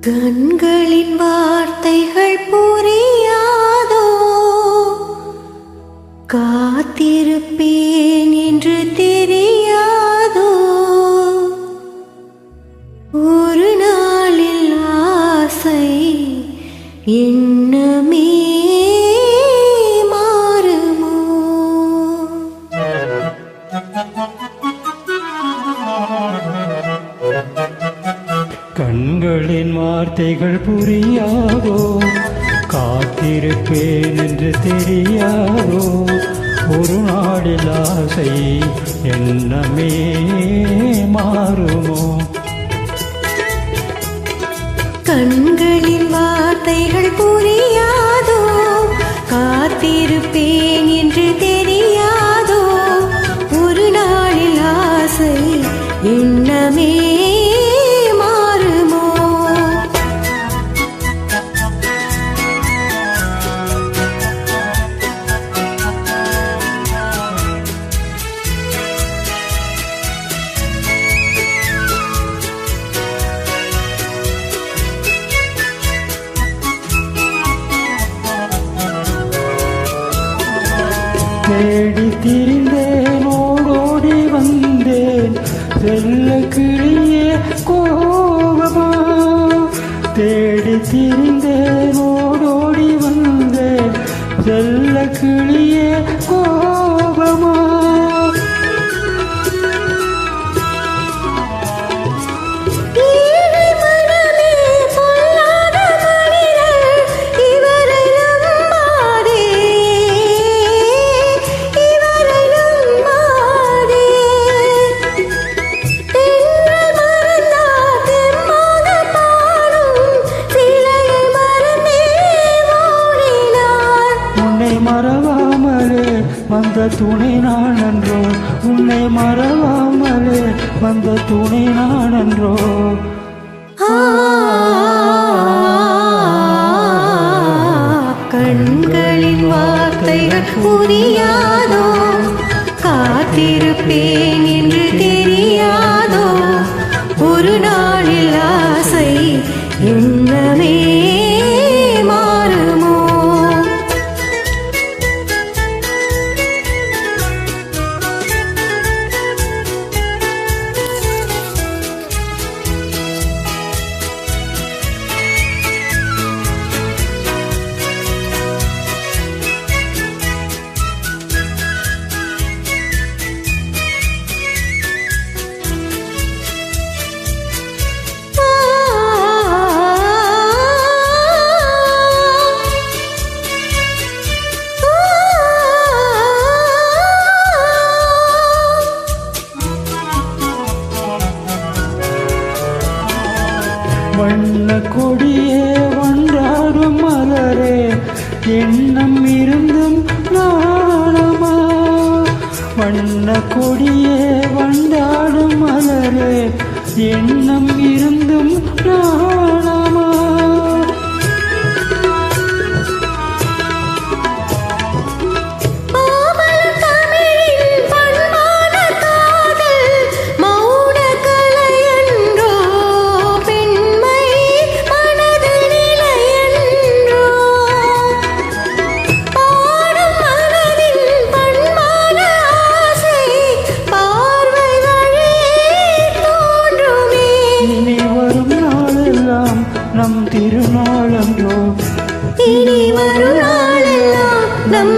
கண்களின் வார்த்தைகள் புரியாதோ, காத்திருப்பேன் என்று தெரியாதோ, ஒரு நாளில் ஆசை எண்ணமே மாறுமோ? கண்களின் வார்த்தைகள் புரியாதோ, காத்திருப்பேன் என்று தெரியாதோ, ஒரு நாளில் ஆசை எண்ணமே மாறுமோ? கண்களின் வார்த்தைகள் புரியாதோ, காத்திருப்பேன் என்று தெரியாதோ, ஒரு நாளில் ஆசை எண்ணமே மாறுமோ? தேடி திரிந்தேன், ஓடோடி வந்தேன், செல்ல கிளியே கோபமா. தேடி திரிந்தேன், ஓடோடி வந்தேன், செல்ல கிளியே கோபமா. மறவாமலே வந்த துணை நான் அன்றோ, உன்னை மறவாமலே வந்த துணை நான் அன்றோ. கண்களின் வார்த்தைகள் புரியாதோ, காத்திருப்பேன் என்று தெரியாதோ, ஒரு நாளில் ஆசை எண்ணமே மாறுமோ? வண்ண கொடியே வந்தாடும் மலரே, எண்ணம் இருந்தும் நாணமா. வண்ண கொடியே வந்தாடும் மலரே, எண்ணம் இருந்தும் நாணமா. நம் திருநாளன்றோ, இனி வரும் நாளெல்லாம் நம்